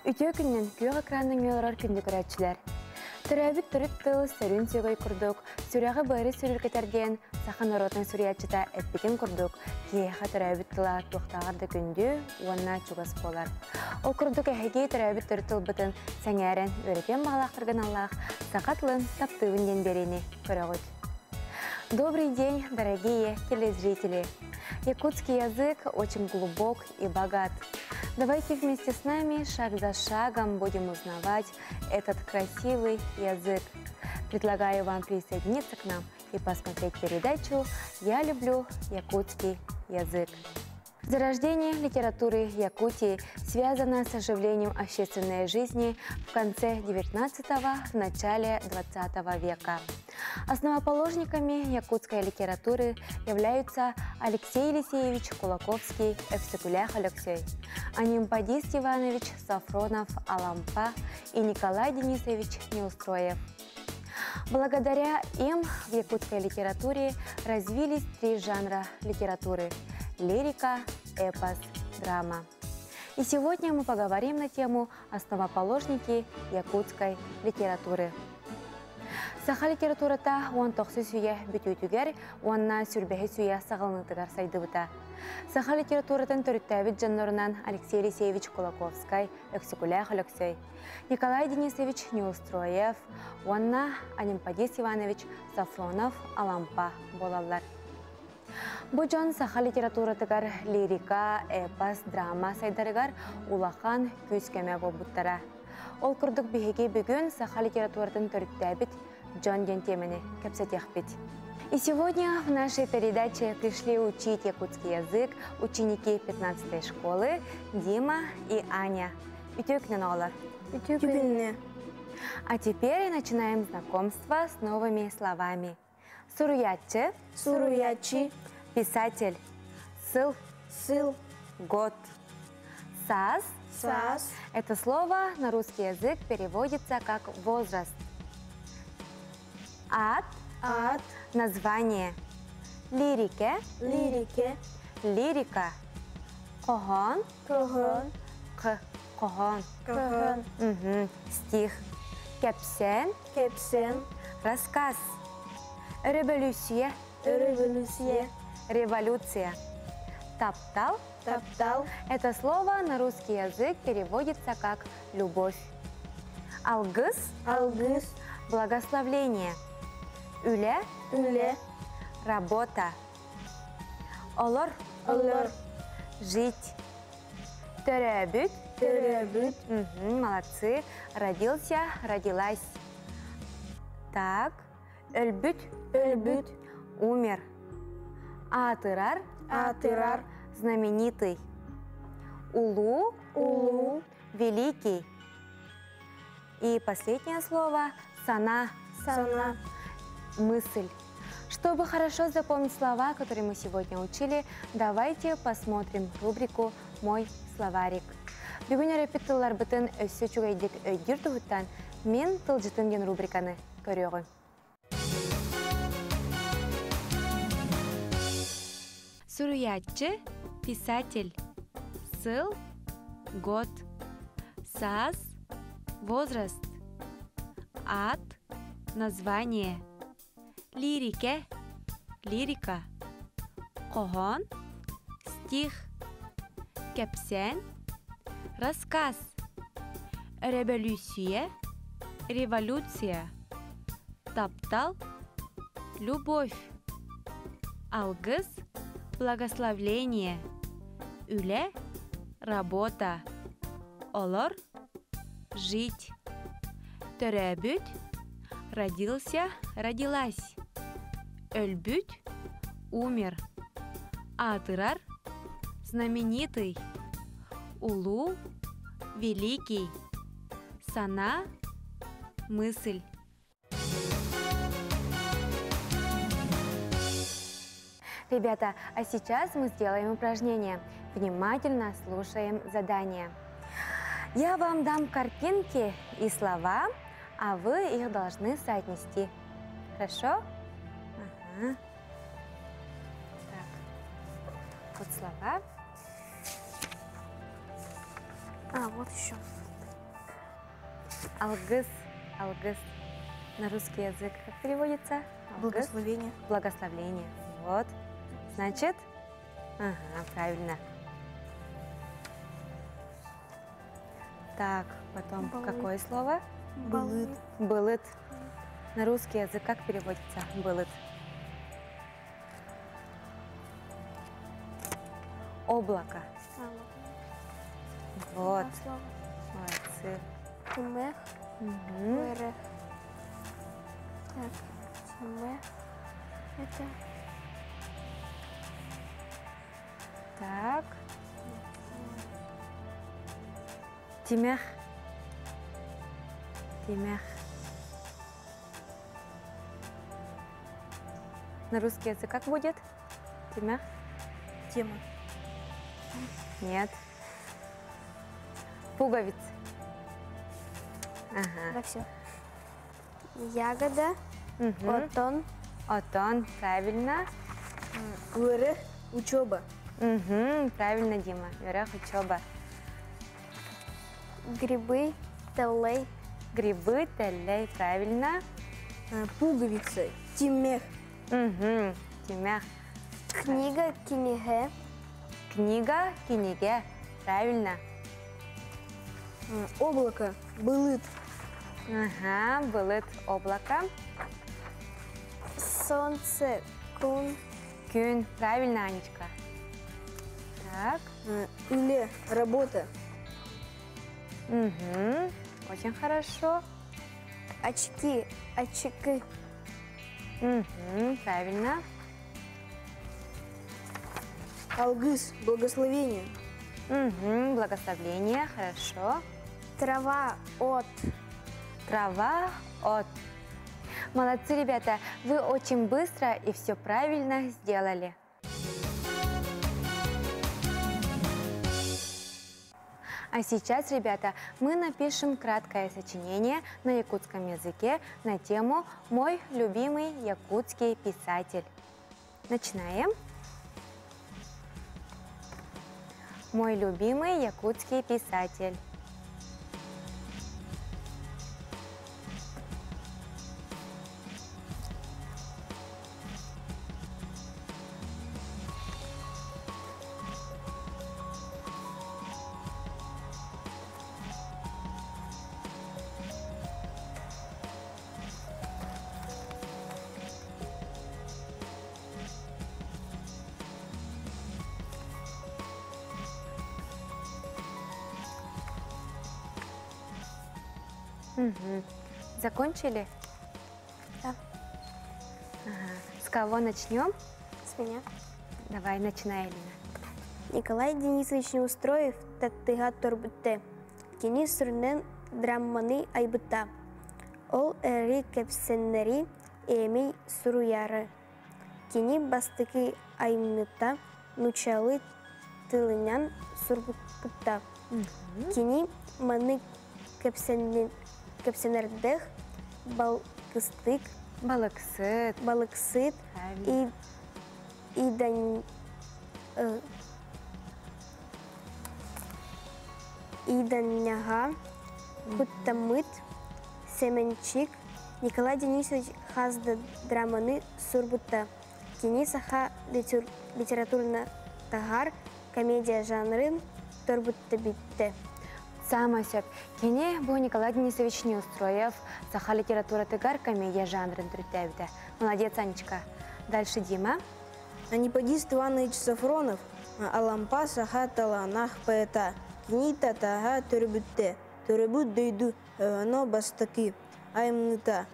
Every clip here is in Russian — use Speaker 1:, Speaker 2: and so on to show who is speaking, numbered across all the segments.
Speaker 1: Ütüö күннен күйөг экранның йолорор күнді көрәтчілер. Түрәбіт түріт тыл сөрін сөйгөй күрдік, сүрәғы бәрі сүрілгетерден сақан оротын сүриятчыта әппетін күрдік, кейеға түрәбіт тыла тоқтағарды күнді уанна чугас болар. Ол күрдік әхеге түрәбіт түріт тыл бұтын сәңәрен өретен бағалақтырған Аллах сақатлын таптығын берені көрәғыд. Добрый день, дорогие телезрители! Якутский язык очень глубок и богат. Давайте вместе с нами шаг за шагом будем узнавать этот красивый язык. Предлагаю вам присоединиться к нам и посмотреть передачу «Я люблю якутский язык». Зарождение литературы Якутии связано с оживлением общественной жизни в конце XIX – в начале XX века. Основоположниками якутской литературы являются Алексей Елисеевич Кулаковский, Евсекулях Алексей, Анимпадис Иванович Сафронов Алампа и Николай Денисович Неустроев. Благодаря им в якутской литературе развились три жанра литературы – лирика, эпос, драма. И сегодня мы поговорим на тему «Основоположники якутской литературы». Саха литературата он тоқсы сүйе бүтүтүгер, онна сүрбәхи сүйе сағылынытыгар сайдыбыта. Саха литературатын төріттәбіт жаннорынан Алексей Елисеевич Кулаковский, Евсекулях Алексей, Николай Денисович Неустроев, онна Анимпадис Иванович Сафронов Алампа болалар. Бу жон саха литературатыгар лирика, эпос, драма сайдарыгар улахан күскеме болбуттара. Ол күрдік бігеге бүгін саха литературатын төріттәбіт Джон Дентемени кепсетехпит. И сегодня в нашей передаче пришли учить якутский язык ученики 15-й школы Дима и Аня. А теперь начинаем знакомство с новыми словами. Суруячи.
Speaker 2: Суруячи.
Speaker 1: Писатель. Сыл.
Speaker 2: Сыл.
Speaker 1: Год. Сас.
Speaker 2: Сас.
Speaker 1: Это слово на русский язык переводится как возраст. Ад.
Speaker 2: Ад.
Speaker 1: Название. Лирике.
Speaker 2: Лирике.
Speaker 1: Лирика. Кохон.
Speaker 2: Кохон.
Speaker 1: Кохон.
Speaker 2: Кохон.
Speaker 1: Стих. Кепсен.
Speaker 2: Кепсен.
Speaker 1: Рассказ. Революция.
Speaker 2: Революция.
Speaker 1: Революция. Таптал.
Speaker 2: Таптал.
Speaker 1: Это слово на русский язык переводится как любовь. Алгыс.
Speaker 2: Алгыс.
Speaker 1: Благословление. Үле.
Speaker 2: Үле.
Speaker 1: Работа. Олор.
Speaker 2: Олор.
Speaker 1: Жить. Төрөбүт.
Speaker 2: Төрөбүт.
Speaker 1: Молодцы. Родился, родилась. Так. Өлбүт.
Speaker 2: Өлбүт.
Speaker 1: Умер. Атырар.
Speaker 2: Атырар.
Speaker 1: Знаменитый. Улу.
Speaker 2: Улу.
Speaker 1: Великий. И последнее слово сана.
Speaker 2: Сана.
Speaker 1: Мысль. Чтобы хорошо запомнить слова, которые мы сегодня учили, давайте посмотрим рубрику «Мой словарик». Бүгін репетиторлар бүтін өссө чугайдек өйдір тұғыттан мен тылжытынген рубриканы көріғын. Суруячи, писатель. Сыл, год. Сас, возраст. Ад, название. Лирике, лирика. Кохон, стих. Кепсен, рассказ. Революция, революция. Таптал, любовь. Алгыс, благословление. Үле, работа. Олор, жить. Төрөбүт, родился, родилась. Өлбүт, умер. Атырар, знаменитый. Улу, великий. Сана, мысль. Ребята, а сейчас мы сделаем упражнение. Внимательно слушаем задание. Я вам дам картинки и слова, а вы их должны соотнести. Хорошо? Ага. Так. Вот слова.
Speaker 2: Вот еще.
Speaker 1: Алгыс. Алгыс. На русский язык как переводится? Алгыс.
Speaker 2: Благословение.
Speaker 1: Благословление. Вот. Значит? Ага, правильно. Так, потом
Speaker 2: Балык.
Speaker 1: какое слово?
Speaker 2: Балык.
Speaker 1: Былыт. На русский язык как переводится? Былыт. Облако. Вот. Молодцы.
Speaker 2: Тимех.
Speaker 1: Мгм.
Speaker 2: Верех. Так, тимех. Это
Speaker 1: Так. Тимех. Тимех. На русский язык как будет? Тимех?
Speaker 2: тема.
Speaker 1: Нет. Пуговиц. Ага.
Speaker 2: Да, все. Ягода.
Speaker 1: Мгм.
Speaker 2: Отон.
Speaker 1: Отон. Правильно.
Speaker 2: Верех. Учеба.
Speaker 1: Угу, правильно, Дима. Верх, учеба.
Speaker 2: Грибы. Телей.
Speaker 1: Грибы, телей. Правильно.
Speaker 2: Пуговица. Тимех.
Speaker 1: Угу. Тимех.
Speaker 2: Книга. Киниге.
Speaker 1: Книга, киниге. Правильно.
Speaker 2: Облако. Былыт.
Speaker 1: Ага, былыт, облако.
Speaker 2: Солнце. Кун.
Speaker 1: Кюн. Правильно, Анечка. Так.
Speaker 2: Иле. Работа.
Speaker 1: Угу. Очень хорошо.
Speaker 2: Очки. Очки.
Speaker 1: Угу. Правильно.
Speaker 2: Алгыс. Благословение.
Speaker 1: Угу. Благословление. Хорошо.
Speaker 2: Трава. От.
Speaker 1: Трава от. Молодцы, ребята. Вы очень быстро и все правильно сделали. А сейчас, ребята, мы напишем краткое сочинение на якутском языке на тему «Мой любимый якутский писатель». Начинаем. Мой любимый якутский писатель. Угу. Закончили?
Speaker 2: Да.
Speaker 1: Ага. С кого начнем?
Speaker 2: С меня.
Speaker 1: Давай, начинай, Элина.
Speaker 2: Николай Денисович Неустроев таттыга торбутте. Кини сүрнен драмманы айбыта. Ол эри кепсеннери эмей суруяры. Кини бастыки айныта нучалы тылынян сурбутта. Кини маны кепсенердех балкыстык
Speaker 1: Балыксыт.
Speaker 2: балыксыт
Speaker 1: Правильно.
Speaker 2: иданяга хуттамыт семенчик Николай Денисович хазда драманы сурбутта. Кини саха литературна тагар комедия жанрын торбутта битте.
Speaker 1: Самый сөп. Кене бұл Николай Денисович Неустроев, саха литература тыгар комедия жанрын түрттәбіті. Молодец, Анечка. Дальше Дима.
Speaker 2: Аниподист Иванович Сафронов алампа саха таланах поэта. Кини татага төрбүтте. Төрбүт дөйду но бастаки. Аймныта.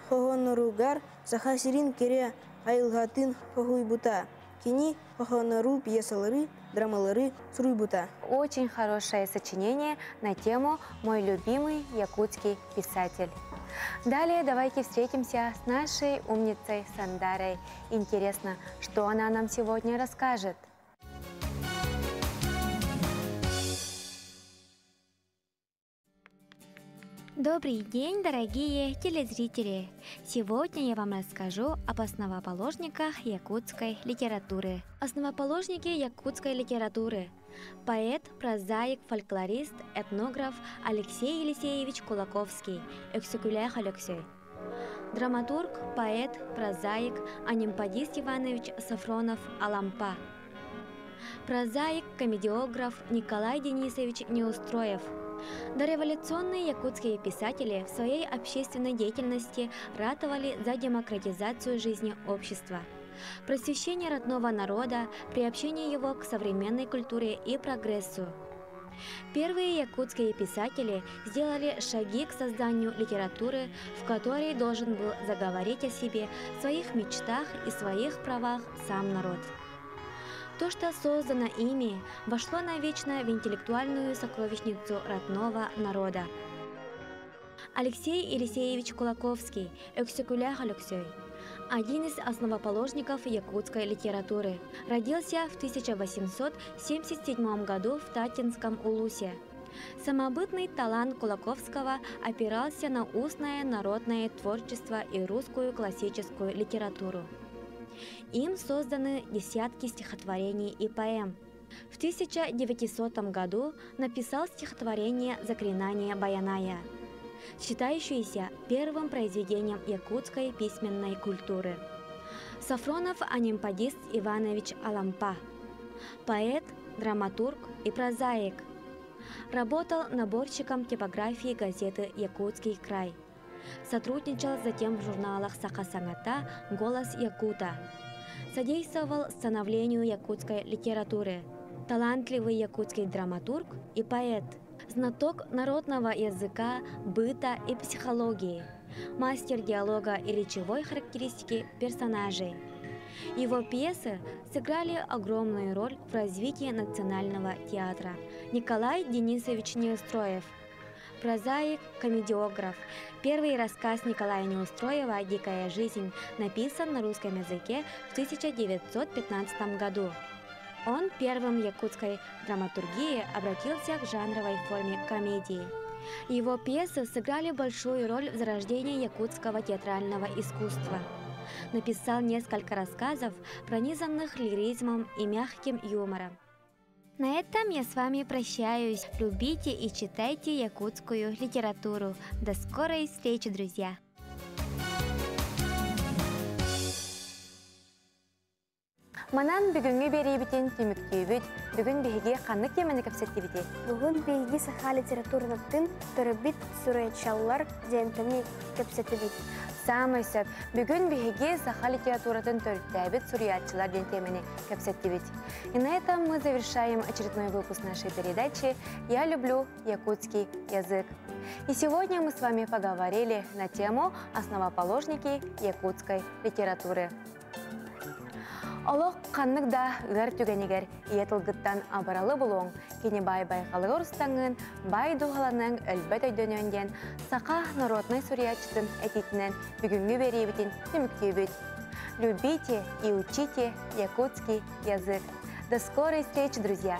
Speaker 2: Хохоноругар саха сирин кере айылгатын хохуйбута. Кини хохонору пьесалары, драмалары суруйбута.
Speaker 1: Очень хорошее сочинение на тему «Мой любимый якутский писатель». Далее давайте встретимся с нашей умницей Сандарой. Интересно, что она нам сегодня расскажет.
Speaker 3: Добрый день, дорогие телезрители! Сегодня я вам расскажу об основоположниках якутской литературы. Основоположники якутской литературы. Поэт, прозаик, фольклорист, этнограф Алексей Елисеевич Кулаковский, Өксөкүлэ Халёксөй. Драматург, поэт, прозаик Анимпадис Иванович Сафронов Алампа. Прозаик, комедиограф Николай Денисович Неустроев. Дореволюционные якутские писатели в своей общественной деятельности ратовали за демократизацию жизни общества, просвещение родного народа, приобщение его к современной культуре и прогрессу. Первые якутские писатели сделали шаги к созданию литературы, в которой должен был заговорить о себе, своих мечтах и своих правах сам народ. То, что создано ими, вошло навечно в интеллектуальную сокровищницу родного народа. Алексей Елисеевич Кулаковский, Өксөкүлэ Халёксөй, один из основоположников якутской литературы, родился в 1877 году в Татинском Улусе. Самобытный талант Кулаковского опирался на устное народное творчество и русскую классическую литературу. Им созданы десятки стихотворений и поэм. В 1900 году написал стихотворение «Заклинание Баяная», считающееся первым произведением якутской письменной культуры. Сафронов Анимпадис Иванович Алампа, поэт, драматург и прозаик. Работал наборщиком типографии газеты «Якутский край». Сотрудничал затем в журналах «Саха-Сангата», «Голос Якута». Содействовал становлению якутской литературы. Талантливый якутский драматург и поэт. Знаток народного языка, быта и психологии. Мастер диалога и речевой характеристики персонажей. Его пьесы сыграли огромную роль в развитии национального театра. Николай Денисович Неустроев. Прозаик, комедиограф. Первый рассказ Николая Неустроева «Дикая жизнь» написан на русском языке в 1915 году. Он первым в якутской драматургии обратился к жанровой форме комедии. Его пьесы сыграли большую роль в зарождении якутского театрального искусства. Написал несколько рассказов, пронизанных лиризмом и мягким юмором. На этом я с вами прощаюсь. Любите и читайте якутскую литературу. До скорой встречи, друзья!
Speaker 1: Манан бүгүнгү берибитин түмүктүүбүт, бүгүн биһиги ханнык темени кепсеттибити.
Speaker 2: Бүгін бейгі саха литературнаттың төрөбит сүрөтчаллар дентени кепсетебит.
Speaker 1: Самый сөп, бүгүн биһиги саха литературатын төрүттәбит сурьятчылар ден темени кепсеттибит. И на этом мы завершаем очередной выпуск нашей передачи «Я люблю якутский язык». И сегодня мы с вами поговорили на тему «Основоположники якутской литературы». Олох қаннық да ұғар түгенегер иетілгіттан абаралы бұлуң, кені бай-бай қалығы ұрыстаңын, бай дұғаланың өлбәт өйдөнөнден сақа народный сурьятчытын әтетінен бүгінгі беребетін түміктебет. Любите и учите якутский язык. До скорой встречи, друзья!